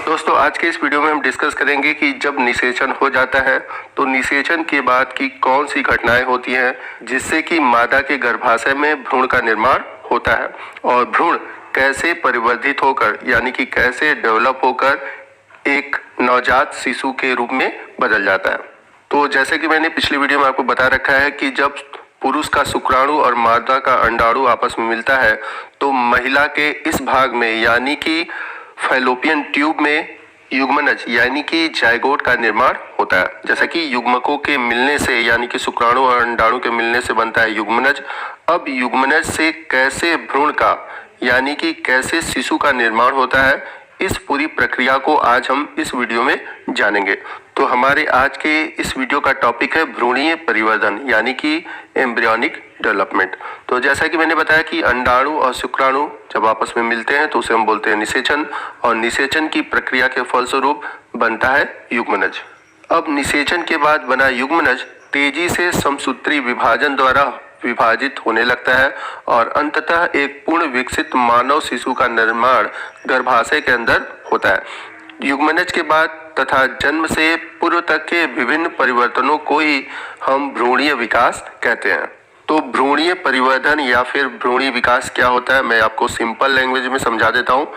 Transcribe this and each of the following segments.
दोस्तों आज के इस वीडियो में हम डिस्कस करेंगे कि जब निषेचन हो जाता है तो निषेचन के बाद की कौन सी घटनाएं होती हैं जिससे कि मादा के गर्भाशय में भ्रूण का निर्माण होता है और भ्रूण कैसे परिवर्धित होकर यानी कि कैसे डेवलप होकर एक नवजात शिशु के रूप में बदल जाता है। तो जैसे कि मैंने पिछली वीडियो में आपको बता रखा है कि जब पुरुष का शुक्राणु और मादा का अंडाणु आपस में मिलता है तो महिला के इस भाग में यानी कि फैलोपियन ट्यूब में युग्मनज यानी कि जायगोट का निर्माण होता है। जैसा कि युग्मकों के मिलने से यानी कि शुक्राणु और अंडाणु के मिलने से बनता है युग्मनज। अब युग्मनज से कैसे भ्रूण का यानी कि कैसे शिशु का निर्माण होता है, इस पूरी प्रक्रिया को आज हम इस वीडियो में जानेंगे। तो हमारे आज के इस वीडियो का टॉपिक है भ्रूणीय परिवर्धन यानी कि एम्ब्रियोनिक डेवलपमेंट। तो जैसा कि मैंने बताया कि अंडाणु और शुक्राणु जब आपस में मिलते हैं तो उसे हम बोलते हैं निषेचन और निषेचन की प्रक्रिया के फलस्वरूप बनता है युग्मनज। अब निषेचन के बाद बना युग्मनज तेजी से समसूत्री विभाजन द्वारा विभाजित होने लगता है और अंततः एक पूर्ण विकसित मानव शिशु का निर्माण गर्भाशय के अंदर होता है। युग्मनज के बाद तथा जन्म से पूर्व तक के विभिन्न परिवर्तनों को ही हम भ्रूणीय विकास कहते हैं। तो भ्रूणीय परिवर्धन या फिर भ्रूणीय विकास क्या होता है, मैं आपको सिंपल लैंग्वेज में समझा देता हूँ।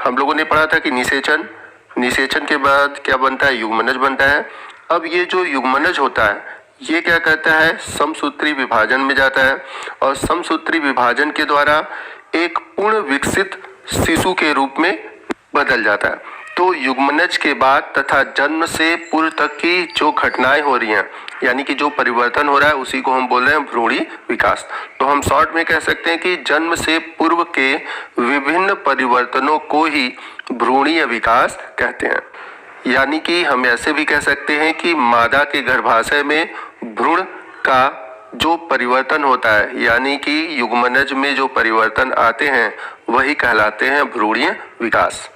हम लोगों ने पढ़ा था कि निषेचन के बाद क्या बनता है, युग्मनज बनता है। अब ये जो युग्मनज होता है ये क्या करता है, समसूत्री विभाजन में जाता है और समसूत्री विभाजन के द्वारा एक पूर्ण विकसित शिशु के रूप में बदल जाता है। तो युग्मनज के बाद तथा जन्म से पूर्व तक की जो घटनाएं हो रही हैं यानी कि जो परिवर्तन हो रहा है उसी को हम बोल रहे हैं भ्रूणीय विकास। तो हम शॉर्ट में कह सकते हैं कि जन्म से पूर्व के विभिन्न परिवर्तनों को ही भ्रूणीय विकास कहते हैं। यानी कि हम ऐसे भी कह सकते हैं कि मादा के गर्भाशय में भ्रूण का जो परिवर्तन होता है यानी कि युग्मनज में जो परिवर्तन आते हैं वही कहलाते हैं भ्रूणीय विकास।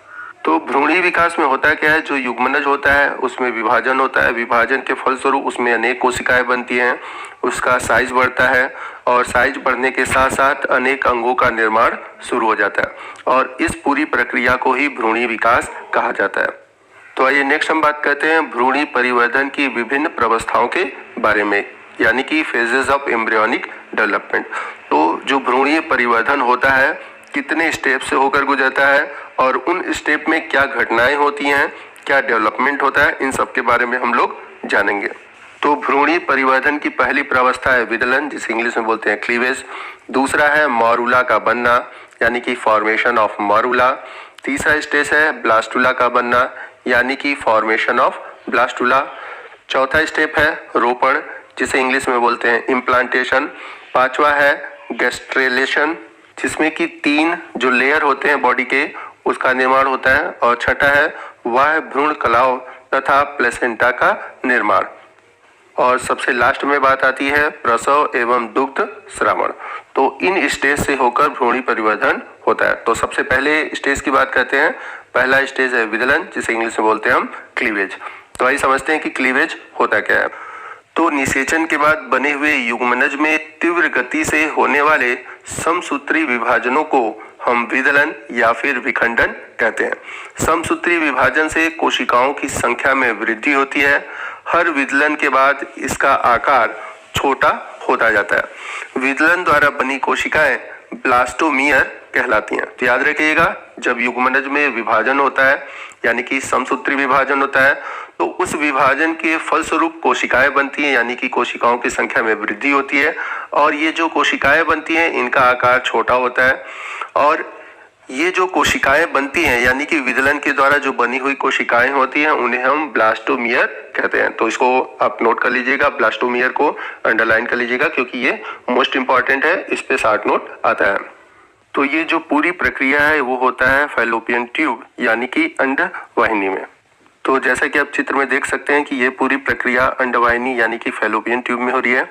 तो भ्रूणीय विकास में होता क्या है, जो युग्मनज होता है उसमें विभाजन होता है, विभाजन के फलस्वरूप उसमें अनेक कोशिकाएं बनती हैं, उसका साइज बढ़ता है और साइज बढ़ने के साथ साथ अनेक अंगों का निर्माण शुरू हो जाता है और इस पूरी प्रक्रिया को ही भ्रूणीय विकास कहा जाता है। तो आइए नेक्स्ट हम बात करते हैं भ्रूणीय परिवर्धन की विभिन्न प्रवस्थाओं के बारे में यानी कि फेजेस ऑफ एम्ब्रियोनिक डेवलपमेंट। तो जो भ्रूणीय परिवर्धन होता है कितने स्टेप से होकर गुजरता है और उन स्टेप में क्या घटनाएं होती हैं, क्या डेवलपमेंट होता है, इन सब के बारे में हम लोग जानेंगे। तो भ्रूणीय परिवर्धन की पहली प्रावस्था है विदलन, जिसे इंग्लिश में बोलते हैं क्लीवेज। दूसरा है मॉरूला का बनना यानी कि फॉर्मेशन ऑफ मॉरूला। तीसरा स्टेज है ब्लास्टुला का बनना यानी कि फॉर्मेशन ऑफ ब्लास्टुला। चौथा स्टेप है रोपण, जिसे इंग्लिश में बोलते हैं इम्प्लांटेशन। पांचवा है गैस्ट्रेलेशन, जिसमें कि 3 जो लेयर होते हैं बॉडी के उसका निर्माण होता है और छठा है वह भ्रूण कलाओं तथा प्लेसेंटा का निर्माण। और सबसे लास्ट में बात आती है प्रसव एवं दुग्ध श्रावण। तो इन स्टेज से होकर भ्रूणीय परिवर्धन होता है। तो सबसे पहले स्टेज की बात करते हैं। पहला स्टेज है विदलन, जिसे इंग्लिश में बोलते हैं हम क्लीवेज। तो आइए समझते हैं कि क्लीवेज होता क्या है। तो निषेचन के बाद बने हुए युग्मनज में तीव्र गति से होने वाले समसूत्री विभाजनों को हम विदलन या फिर विखंडन कहते हैं। समसूत्री विभाजन से कोशिकाओं की संख्या में वृद्धि होती है। हर विदलन के बाद इसका आकार छोटा होता जाता है। विदलन द्वारा बनी कोशिकाएं ब्लास्टोमियर कहलाती हैं। तो याद रखिएगा, जब युग्मनज में विभाजन होता है यानी कि समसूत्री विभाजन होता है तो उस विभाजन के फलस्वरूप कोशिकाएं बनती हैं यानी कि कोशिकाओं की संख्या में वृद्धि होती है और ये जो कोशिकाएं बनती हैं इनका आकार छोटा होता है। और ये जो कोशिकाएं बनती हैं यानी कि विदलन के द्वारा जो बनी हुई कोशिकाएं होती हैं उन्हें हम ब्लास्टोमियर कहते हैं। तो इसको आप नोट कर लीजिएगा, ब्लास्टोमियर को अंडरलाइन कर लीजिएगा क्योंकि ये मोस्ट इंपॉर्टेंट है, इस पे शॉर्ट नोट आता है। तो ये जो पूरी प्रक्रिया है वो होता है फैलोपियन ट्यूब यानी कि अंडवाहिनी में। तो जैसा कि आप चित्र में देख सकते हैं कि ये पूरी प्रक्रिया अंडवाहिनी यानी कि फैलोपियन ट्यूब में हो रही है।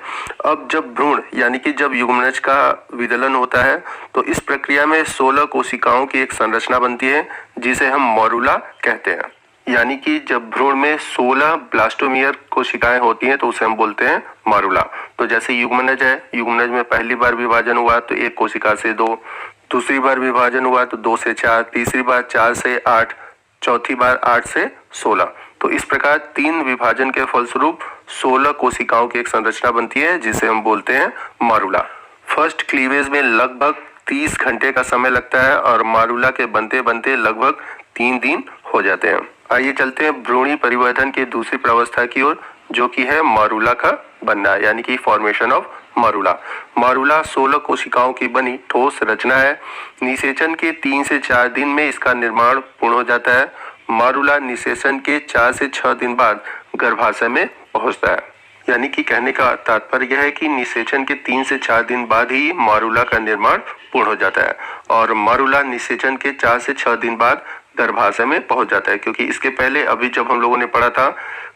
अब जब भ्रूण यानी कि जब युग्मनज का विदलन होता है तो इस प्रक्रिया में 16 कोशिकाओं की एक संरचना बनती है जिसे हम मॉरूला कहते हैं। यानी कि जब भ्रूण में 16 ब्लास्टोमियर कोशिकाएं होती हैं तो उसे हम बोलते हैं मॉरूला। तो जैसे युग्मनज है, युग्मनज में पहली बार विभाजन हुआ तो 1 कोशिका से 2, दूसरी बार विभाजन हुआ तो 2 से 4, तीसरी बार 4 से 8, चौथी बार 8 से 16। तो इस प्रकार 3 विभाजन के फलस्वरूप 16 कोशिकाओं की एक संरचना बनती है जिसे हम बोलते हैं मारुला। फर्स्ट क्लीवेज में लगभग 30 घंटे का समय लगता है और मारुला के बनते बनते लगभग 3 दिन हो जाते हैं। आइए चलते हैं भ्रूणी परिवर्धन की दूसरी प्रावस्था की ओर, जो कि है मारुला का बनना, यानी कि फॉर्मेशन ऑफ मारुला। मारुला 16 कोशिकाओं की बनी ठोस रचना है। निषेचन के 3 से 4 दिन में इसका निर्माण पूर्ण हो जाता है। मारुला निषेचन के 4 से 6 दिन बाद गर्भाशय में पहुंचता है। यानी कि कहने का तात्पर्य यह है कि निषेचन के 3 से 4 दिन बाद ही मारुला का निर्माण पूर्ण हो जाता है और मारुला निषेचन के 4 से 6 दिन बाद गर्भाशय में पहुंच जाता है। क्योंकि इसके पहले अभी जब हम लोगों ने पढ़ा था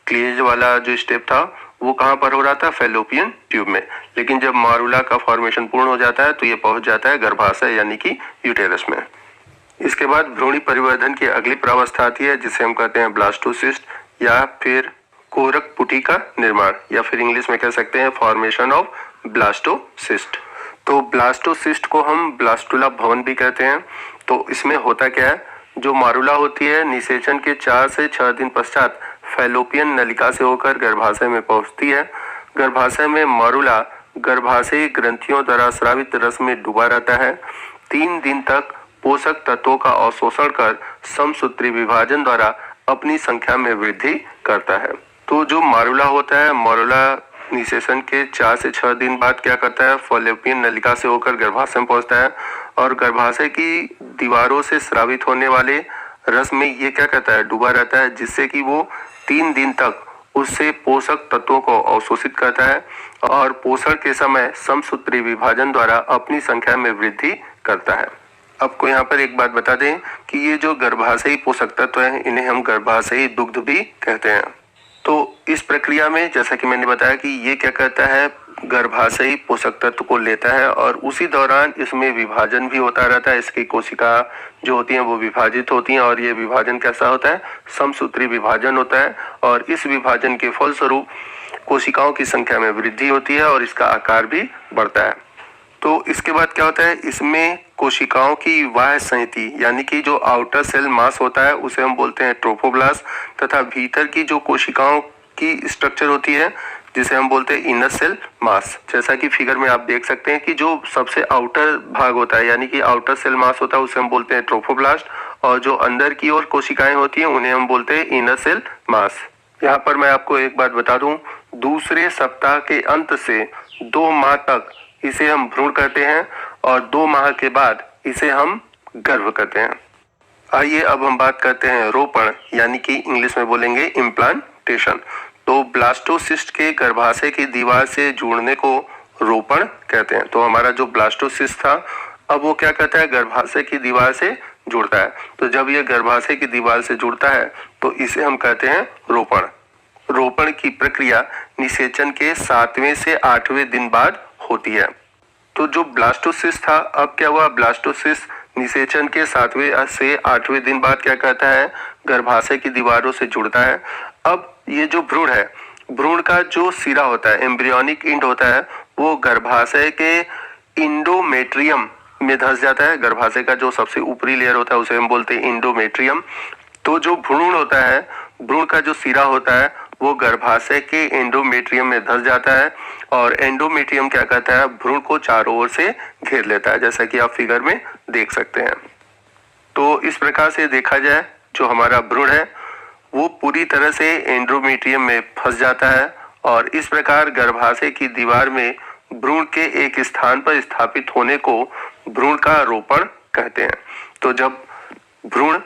क्लीवेज वाला जो स्टेप था वो कहाँ पर हो रहा था, फैलोपियन ट्यूब में। लेकिन जब मारुला का फॉर्मेशन पूर्ण हो जाता है तो ये पहुंच जाता है गर्भाशय यानी कि यूटेरस में। इसके बाद भ्रूणी परिवर्धन की अगली प्रावस्था आती है जिसे हम कहते हैं ब्लास्टोसिस्ट या फिर कोरक पुटी का निर्माण, या फिर इंग्लिश में कह सकते हैं फॉर्मेशन ऑफ ब्लास्टोसिस्ट। तो ब्लास्टोसिस्ट को हम ब्लास्टुला भवन भी कहते हैं। तो इसमें होता क्या है, जो मारुला होती है निषेचन के 4 से 6 दिन पश्चात फैलोपियन नलिका से होकर गर्भाशय में पहुंचती है। गर्भाशय में मारुला गर्भाशयी ग्रंथियों द्वारा स्रावित रस में डूबा रहता है। 3 दिन तक पोषक तत्वों का अवशोषण कर समसूत्री विभाजन द्वारा अपनी संख्या में वृद्धि करता है। तो जो मारुला होता है, मारुला निषेचन के 4 से 6 दिन बाद क्या करता है, फैलोपियन नलिका से होकर गर्भाशय में पहुंचता है और गर्भाशय की दीवारों से स्रावित होने वाले रस में ये क्या करता है, डूबा रहता है, जिससे कि वो 3 दिन तक उससे पोषक तत्वों को अवशोषित करता है और पोषण के समय समसूत्री विभाजन द्वारा अपनी संख्या में वृद्धि करता है। आपको यहाँ पर एक बात बता दें कि ये जो गर्भाशयी पोषक तत्व हैं इन्हें हम गर्भाशयी दुग्ध भी कहते हैं। तो इस प्रक्रिया में जैसा कि मैंने बताया कि ये क्या करता है, गर्भाशयी पोषक तत्व को लेता है और उसी दौरान इसमें विभाजन भी होता रहता है। इसकी कोशिका जो होती हैं वो विभाजित होती हैं और ये विभाजन कैसा होता है, समसूत्री विभाजन होता है और इस विभाजन के फलस्वरूप कोशिकाओं की संख्या में वृद्धि होती है और इसका आकार भी बढ़ता है। तो इसके बाद क्या होता है, इसमें कोशिकाओं की बाह्य संहति यानी कि जो आउटर सेल मास होता है उसे हम बोलते हैं ट्रोफोब्लास्ट, तथा भीतर की जो कोशिकाओं की स्ट्रक्चर होती है जिसे हम बोलते हैं इनर सेल मास। जैसा कि फिगर में आप देख सकते हैं कि जो सबसे आउटर भाग होता है यानी कि आउटर सेल मास होता है उसे हम बोलते हैं ट्रोफोब्लास्ट और जो अंदर की ओर कोशिकाएं होती हैं उन्हें हम बोलते हैं इनर सेल मास। यहाँ पर मैं आपको एक बात बता दूं, दूसरे सप्ताह के अंत से 2 माह तक इसे हम भ्रूण कहते हैं और 2 माह के बाद इसे हम गर्भ कहते हैं। आइए अब हम बात करते हैं रोपण, यानी कि इंग्लिश में बोलेंगे इम्प्लांटेशन। तो ब्लास्टोसिस्ट के गर्भाशय की दीवार से जुड़ने को रोपण कहते हैं। तो हमारा जो ब्लास्टोसिस्ट था अब वो क्या करता है, गर्भाशय की दीवार से जुड़ता है। तो जब ये गर्भाशय की दीवार से जुड़ता है तो इसे हम कहते हैं रोपण। रोपण की प्रक्रिया निषेचन के 7वें से 8वें दिन बाद होती है। तो जो ब्लास्टोसिस्ट था अब क्या हुआ, ब्लास्टोसिस्ट निषेचन के 7वें से 8वें दिन बाद क्या करता है, गर्भाशय की दीवारों से जुड़ता है। अब ये जो भ्रूण है, भ्रूण का जो सिरा होता है, एम्ब्रियोनिक इंड होता है, वो गर्भाशय के इंडोमेट्रियम में धंस जाता है। गर्भाशय का जो सबसे ऊपरी लेयर होता है उसे हम बोलते हैं इंडोमेट्रियम। तो जो भ्रूण होता है, भ्रूण का जो सिरा होता है वो गर्भाशय के एंडोमेट्रियम में धंस जाता है और एंडोमेट्रियम क्या करता है, भ्रूण को चारों ओर से घेर लेता है, जैसा कि आप फिगर में देख सकते हैं। तो इस प्रकार से देखा जाए जो हमारा भ्रूण है वो पूरी तरह से एंडोमेट्रियम में फंस जाता है और इस प्रकार गर्भाशय की दीवार में भ्रूण के एक स्थान पर स्थापित होने को भ्रूण का रोपण कहते हैं। तो जब भ्रूण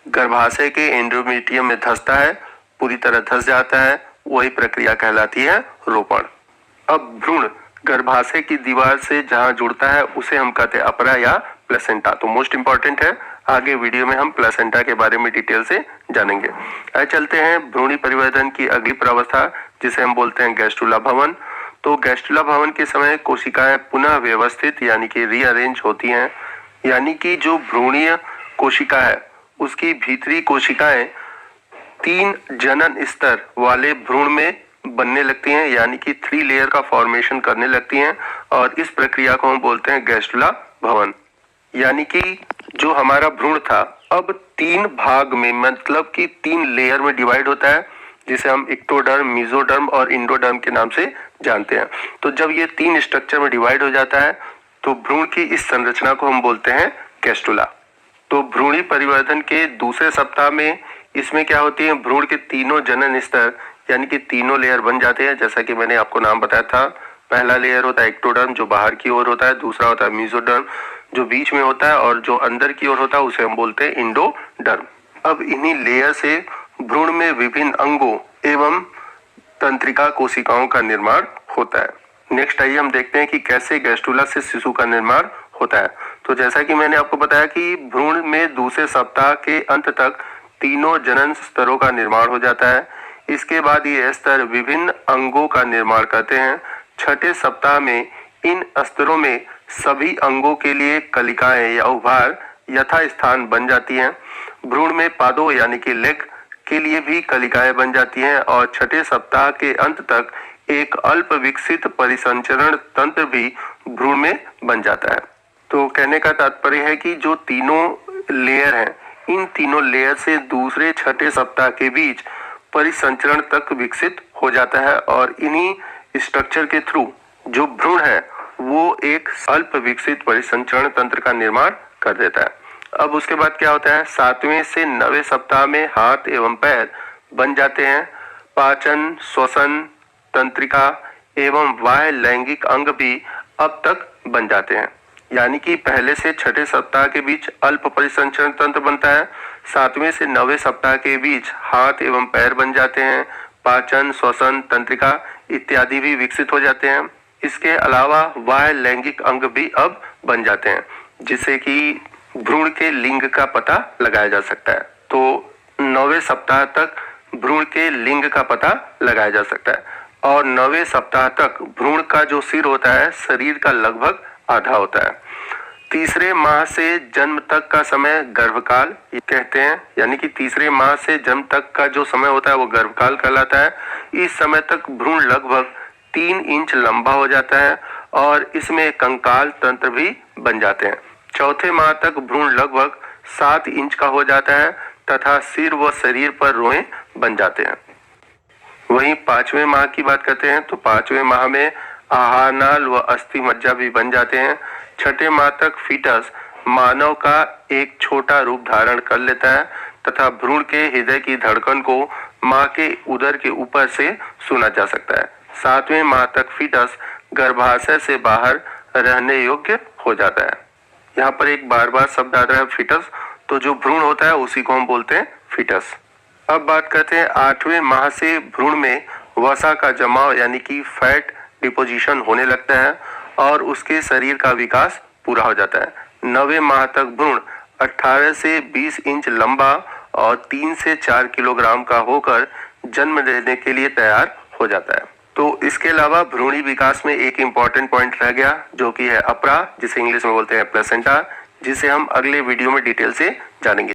गर्भाशय के एंडोमेट्रियम में धंसता है, पूरी तरह धंस जाता है, वही प्रक्रिया कहलाती है रोपण। अब भ्रूण गर्भाशय की दीवार से जहां जुड़ता है उसे हम कहते हैं अपरा या प्लेसेंटा। तो मोस्ट इंपॉर्टेंट है, आगे वीडियो में हम प्लेसेंटा के बारे में डिटेल से जानेंगे। आइए चलते हैं भ्रूणी परिवर्धन की अगली प्रावस्था जिसे हम बोलते हैं गैस्ट्रुला भवन। तो गैस्ट्रुला भवन के समय कोशिकाएं पुनः व्यवस्थित यानी कि रीअरेंज होती हैं, यानी कि जो भ्रूणीय कोशिका है उसकी भीतरी कोशिकाएं 3 जनन स्तर वाले भ्रूण में बनने लगती हैं, यानी कि 3 लेयर का फॉर्मेशन करने लगती हैं और इस प्रक्रिया को हम बोलते हैं गैस्ट्रुला भवन। यानी कि जो हमारा भ्रूण था अब 3 भाग में, मतलब कि 3 लेयर में डिवाइड होता है, जिसे हम इक्टोडर्म, मेसोडर्म और इंडोडर्म के नाम से जानते हैं। तो जब ये 3 स्ट्रक्चर में डिवाइड हो जाता है तो भ्रूण की इस संरचना को हम बोलते हैं गैस्ट्रुला। तो भ्रूणी परिवर्धन के दूसरे सप्ताह में इसमें क्या होती है, भ्रूण के तीनों जनन स्तर यानी कि तीनों लेयर बन जाते हैं। जैसा कि मैंने आपको नाम बताया था, पहला लेयर होता है इक्टोडर्म जो बाहर की ओर होता है, दूसरा होता है मेसोडर्म जो बीच में होता है, और जो अंदर की ओर होता है उसे हम बोलते हैं इंडोडर्म। अब इन्हीं लेयर से भ्रूण में विभिन्न अंगों एवं तंत्रिका कोशिकाओं का निर्माण होता है। नेक्स्ट आइए हम देखते हैं कि कैसे गैस्ट्रुला से शिशु का निर्माण होता है। तो जैसा कि मैंने आपको बताया कि भ्रूण में दूसरे सप्ताह के अंत तक तीनों जनन स्तरों का निर्माण हो जाता है। इसके बाद ये स्तर विभिन्न अंगों का निर्माण करते हैं। छठे सप्ताह में इन स्तरों में सभी अंगों के लिए कलिकाएं या उभार यथास्थान बन जाती हैं। भ्रूण में पादों यानी कि लेग के लिए भी कलिकाएं बन जाती हैं और छठे सप्ताह के अंत तक एक अल्प विकसित परिसंचरण तंत्र भी भ्रूण में बन जाता है। तो कहने का तात्पर्य है कि जो तीनों लेयर हैं, इन तीनों लेयर से दूसरे छठे सप्ताह के बीच परिसंचरण तक विकसित हो जाता है और इन्हीं स्ट्रक्चर के थ्रू जो भ्रूण है वो एक अल्प विकसित परिसंचरण तंत्र का निर्माण कर देता है। अब उसके बाद क्या होता है, 7वें से 9वें सप्ताह में हाथ एवं पैर बन जाते हैं। पाचन, श्वसन तंत्रिका एवं बाह्य लैंगिक अंग भी अब तक बन जाते हैं। यानी कि पहले से छठे सप्ताह के बीच अल्प परिसंचरण तंत्र बनता है, 7वें से 9वें सप्ताह के बीच हाथ एवं पैर बन जाते हैं, पाचन, श्वसन तंत्रिका इत्यादि भी विकसित हो जाते हैं। इसके अलावा बाह्य लैंगिक अंग भी अब बन जाते हैं, जिससे कि भ्रूण के लिंग का पता लगाया जा सकता है। तो 9वें सप्ताह तक भ्रूण के लिंग का पता लगाया जा सकता है और 9वें सप्ताह तक भ्रूण का जो सिर होता है शरीर का लगभग आधा होता है। तीसरे माह से जन्म तक का समय गर्भकाल कहते हैं, यानी कि तीसरे माह से जन्म तक का जो समय होता है वो गर्भकाल कहलाता है। इस समय तक भ्रूण लगभग 3 इंच लंबा हो जाता है और इसमें कंकाल तंत्र भी बन जाते हैं। चौथे माह तक भ्रूण लगभग 7 इंच का हो जाता है तथा सिर व शरीर पर रोएं बन जाते हैं। वहीं 5वें माह की बात करते हैं तो 5वें माह में आहार नाल व अस्थि मज्जा भी बन जाते हैं। छठे माह तक फीटस मानव का एक छोटा रूप धारण कर लेता है तथा भ्रूण के हृदय की धड़कन को मां के उदर के ऊपर से सुना जा सकता है। 7वें माह तक फीटस गर्भाशय से बाहर रहने योग्य हो जाता है। यहाँ पर एक बार शब्द आता है फीटस, तो जो भ्रूण होता है उसी को हम बोलते हैं फीटस। अब बात करते हैं 8वें माह से भ्रूण में वसा का जमाव यानी कि फैट डिपोजिशन होने लगता है और उसके शरीर का विकास पूरा हो जाता है। 9वें माह तक भ्रूण 18 से 20 इंच लंबा और 3 से 4 किलोग्राम का होकर जन्म लेने के लिए तैयार हो जाता है। तो इसके अलावा भ्रूणी विकास में एक इम्पॉर्टेंट पॉइंट रह गया जो कि है अपरा, जिसे इंग्लिश में बोलते हैं प्लेसेंटा, जिसे हम अगले वीडियो में डिटेल से जानेंगे।